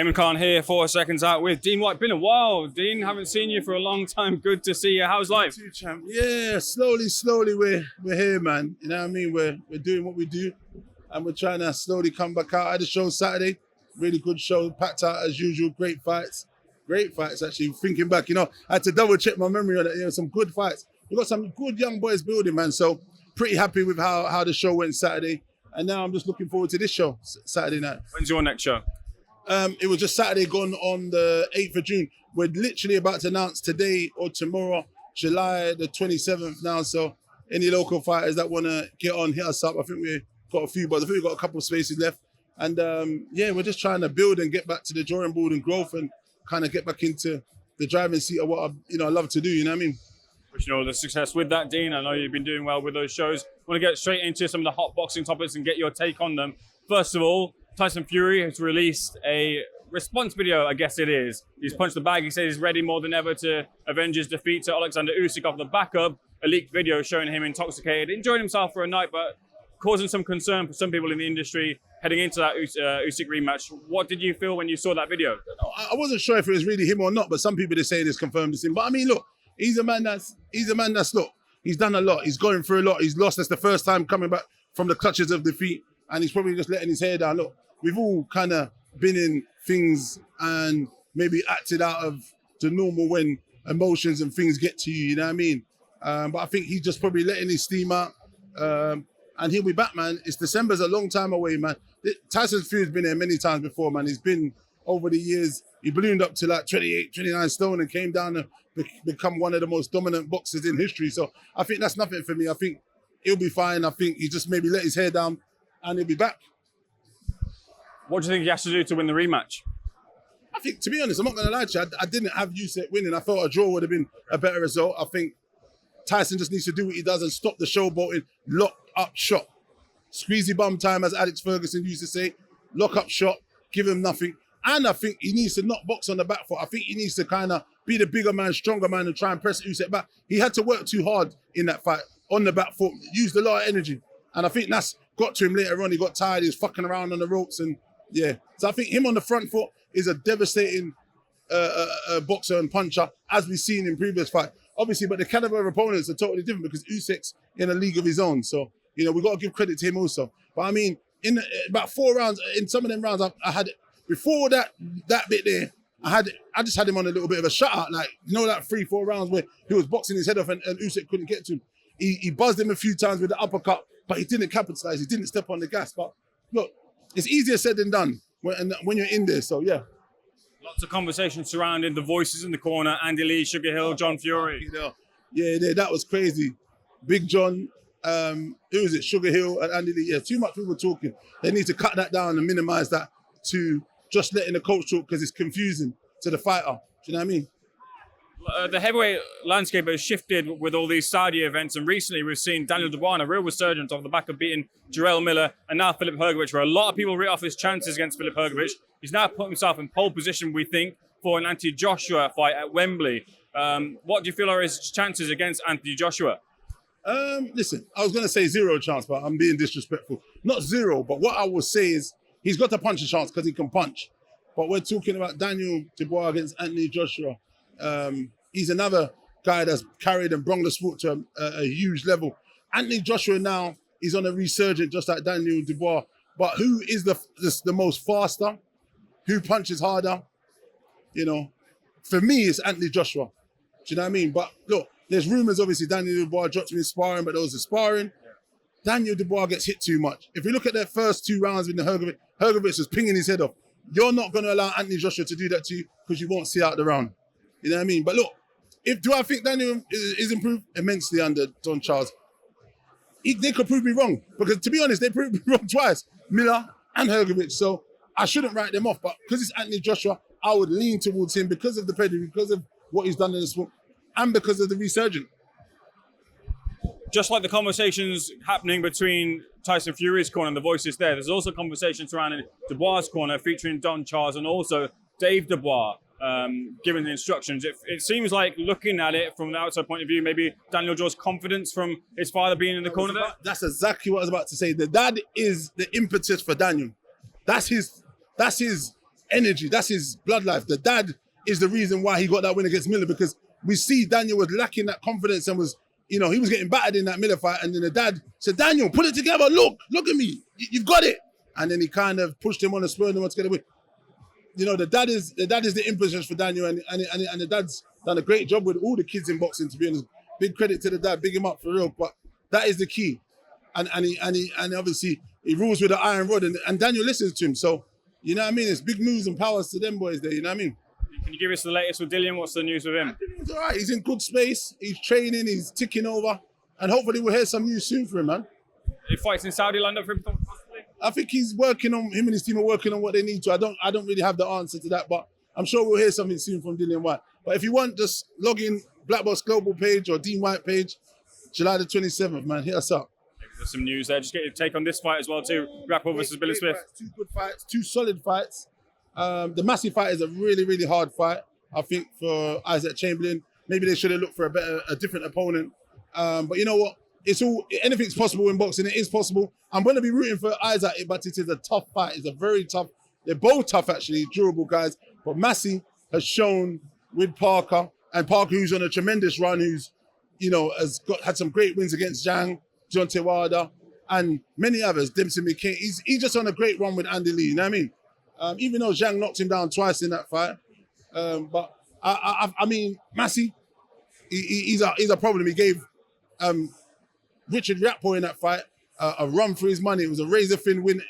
Eamon Khan here for Seconds Out with Dean Whyte. Been a while, Dean. Haven't seen you for a long time. Good to see you. How's life? Yeah, slowly we're here, man. You know what I mean? We're doing what we do, and we're trying to slowly come back out. I had a show Saturday, really good show, packed out as usual. Great fights actually. Thinking back, I had to double check my memory on it. Some good fights. We got some good young boys building, man. So pretty happy with how the show went Saturday, and now I'm just looking forward to this show Saturday night. When's your next show? It was just Saturday gone on the 8th of June. We're literally about to announce today or tomorrow, July the 27th now. So any local fighters that want to get on, hit us up. I think we've got a few, but I think we've got a couple of spaces left. And we're just trying to build and get back to the drawing board and growth and kind of get back into the driving seat of what I love to do, you know what I mean? Wishing all the success with that, Dean. I know you've been doing well with those shows. Want to get straight into some of the hot boxing topics and get your take on them. First of all, Tyson Fury has released a response video, I guess it is. He's punched the bag. He says he's ready more than ever to avenge his defeat to Alexander Usyk off the back of a leaked video showing him intoxicated, enjoying himself for a night, but causing some concern for some people in the industry heading into that Usyk rematch. What did you feel when you saw that video? I wasn't sure if it was really him or not, but some people are saying it's confirmed it's him. But I mean, look, he's a man that's look, he's done a lot. He's going through a lot. He's lost. That's the first time coming back from the clutches of defeat, and he's probably just letting his hair down. Look, we've all kind of been in things and maybe acted out of the normal when emotions and things get to you, you know what I mean? But I think he's just probably letting his steam out. And he'll be back, man. December's a long time away, man. Tyson Fury's been here many times before, man. He's been, over the years, he ballooned up to like 28, 29 stone and came down to become one of the most dominant boxers in history. So I think that's nothing for me. I think he'll be fine. I think he just maybe let his hair down and he'll be back. What do you think he has to do to win the rematch? I think, to be honest, I'm not going to lie to you, I didn't have Usyk winning. I thought a draw would have been a better result. I think Tyson just needs to do what he does and stop the showboating, lock up shot. Squeezy bum time, as Alex Ferguson used to say. Lock up shot, give him nothing. And I think he needs to not box on the back foot. I think he needs to kind of be the bigger man, stronger man and try and press Usyk back. He had to work too hard in that fight on the back foot, used a lot of energy. And I think that's got to him later on. He got tired, he was fucking around on the ropes and yeah. So I think him on the front foot is a devastating boxer and puncher, as we've seen in previous fights. Obviously, but the caliber of opponents are totally different because Usyk's in a league of his own. So, we've got to give credit to him also. But I mean, in about 4 rounds, in some of them rounds, I had, before that bit there, I just had him on a little bit of a shutout. Like, that 3-4 rounds where he was boxing his head off and Usyk couldn't get to him. He buzzed him a few times with the uppercut, but he didn't capitalize. He didn't step on the gas. But look, it's easier said than done when you're in there. So, yeah. Lots of conversation surrounding the voices in the corner, Andy Lee, Sugar Hill, John Fury. Yeah, that was crazy. Big John, who was it? Sugar Hill and Andy Lee. Yeah, too much people talking. They need to cut that down and minimize that to just letting the coach talk because it's confusing to the fighter. Do you know what I mean? The heavyweight landscape has shifted with all these Saudi events, and recently we've seen Daniel Dubois, a real resurgence off the back of beating Jarrell Miller and now Filip Hrgović, where a lot of people writ off his chances against Filip Hrgović. He's now put himself in pole position, we think, for an Anthony Joshua fight at Wembley. What do you feel are his chances against Anthony Joshua? Listen, I was going to say 0 chance, but I'm being disrespectful. Not 0, but what I will say is he's got a punch chance because he can punch. But we're talking about Daniel Dubois against Anthony Joshua. He's another guy that's carried and brought the sport to a huge level. Anthony Joshua now is on a resurgence just like Daniel Dubois. But who is the most faster? Who punches harder? For me, it's Anthony Joshua. Do you know what I mean? But look, there's rumors, obviously, Daniel Dubois dropped him in sparring, but those are sparring. Daniel Dubois gets hit too much. If you look at their first 2 rounds with the Hrgović was pinging his head off. You're not going to allow Anthony Joshua to do that to you because you won't see out the round. You know what I mean? But look, do I think Daniel is improved? Immensely under Don Charles. They could prove me wrong because, to be honest, they proved me wrong twice, Miller and Hrgović. So I shouldn't write them off. But because it's Anthony Joshua, I would lean towards him because of the pedigree, because of what he's done in the sport, and because of the resurgence. Just like the conversations happening between Tyson Fury's corner and the voices there's also conversations surrounding Dubois' corner featuring Don Charles and also Dave Dubois giving the instructions. It seems like, looking at it from the outside point of view, maybe Daniel draws confidence from his father being in the corner there. That's exactly what I was about to say. The dad is the impetus for Daniel. That's his energy. That's his blood life. The dad is the reason why he got that win against Miller, because we see Daniel was lacking that confidence and was, he was getting battered in that Miller fight. And then the dad said, Daniel, put it together. Look at me. You've got it. And then he kind of pushed him on the spur and wants to get a win. The dad is the influence for Daniel, and the dad's done a great job with all the kids in boxing, to be honest. Big credit to the dad, big him up for real. But that is the key. And obviously he rules with the iron rod, and Daniel listens to him. So, you know what I mean? It's big moves and powers to them boys there, you know what I mean? Can you give us the latest with Dillian? What's the news with him? He's all right. He's in good space. He's training. He's ticking over. And hopefully we'll hear some news soon for him, man. He fights in Saudi lined up for him, possibly? I think he's working on, him and his team are working on what they need to. I don't really have the answer to that, but I'm sure we'll hear something soon from Daniel Whyte. But if you want, just log in Black Box Global page or Dean Whyte page, July the 27th, man. Hit us up. There's some news there. Just get your take on this fight as well, too. Riakporhe versus Billy Smith. Fights, 2 good fights, 2 solid fights. The massive fight is a really, really hard fight, I think, for Isaac Chamberlain. Maybe they should have looked for a different opponent. But you know what? Anything's possible in boxing. It is possible. I'm going to be rooting for Isaac, but it is a tough fight. It's a very tough. They're both tough, actually, durable guys. But Massey has shown with Parker, and Parker, who's on a tremendous run, who's, had some great wins against Zhang, John Tewada, and many others. Dempsey McCain. He's just on a great run with Andy Lee. You know what I mean? Even though Zhang knocked him down twice in that fight, but I mean, Massey, he's a problem. He gave Richard Riakporhe in that fight a run for his money. It was a razor thin win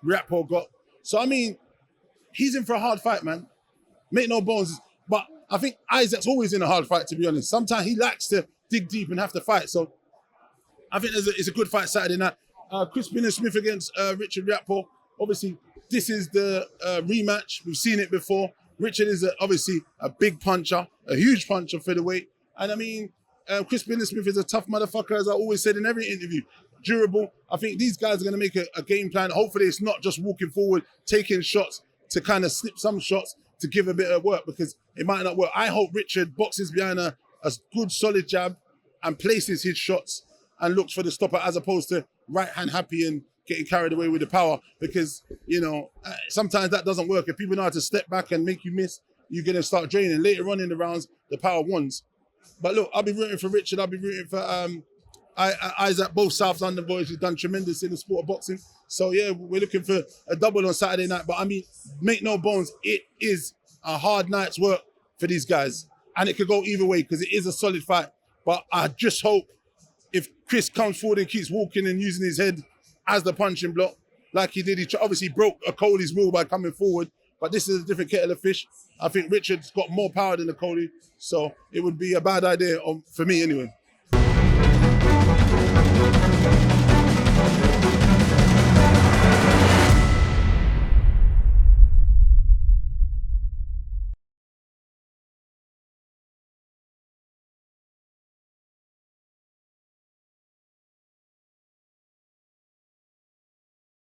Riakporhe got. So I mean, he's in for a hard fight, man. Make no bones. But I think Isaac's always in a hard fight, to be honest. Sometimes he likes to dig deep and have to fight. So I think it's a good fight Saturday night. Crispin Smith against Richard Riakporhe. Obviously, this is the rematch. We've seen it before. Richard is obviously a big puncher, a huge puncher for the weight. And I mean, Crispin Smith is a tough motherfucker, as I always said in every interview. Durable. I think these guys are going to make a game plan. Hopefully it's not just walking forward, taking shots to kind of slip some shots to give a bit of work, because it might not work. I hope Richard boxes behind a good solid jab and places his shots and looks for the stopper, as opposed to right hand happy and getting carried away with the power, because, sometimes that doesn't work. If people know how to step back and make you miss, you're going to start draining. Later on in the rounds, the power wins. But look, I'll be rooting for Richard. I'll be rooting for Isaac, both South London boys who've done tremendous in the sport of boxing. So yeah, we're looking for a double on Saturday night. But I mean, make no bones, it is a hard night's work for these guys. And it could go either way, because it is a solid fight. But I just hope if Chris comes forward and keeps walking and using his head as the punching block, like he did, he obviously broke a Coley's rule by coming forward. But this is a different kettle of fish. I think Richard's got more power than the Coley. So it would be a bad idea for me anyway.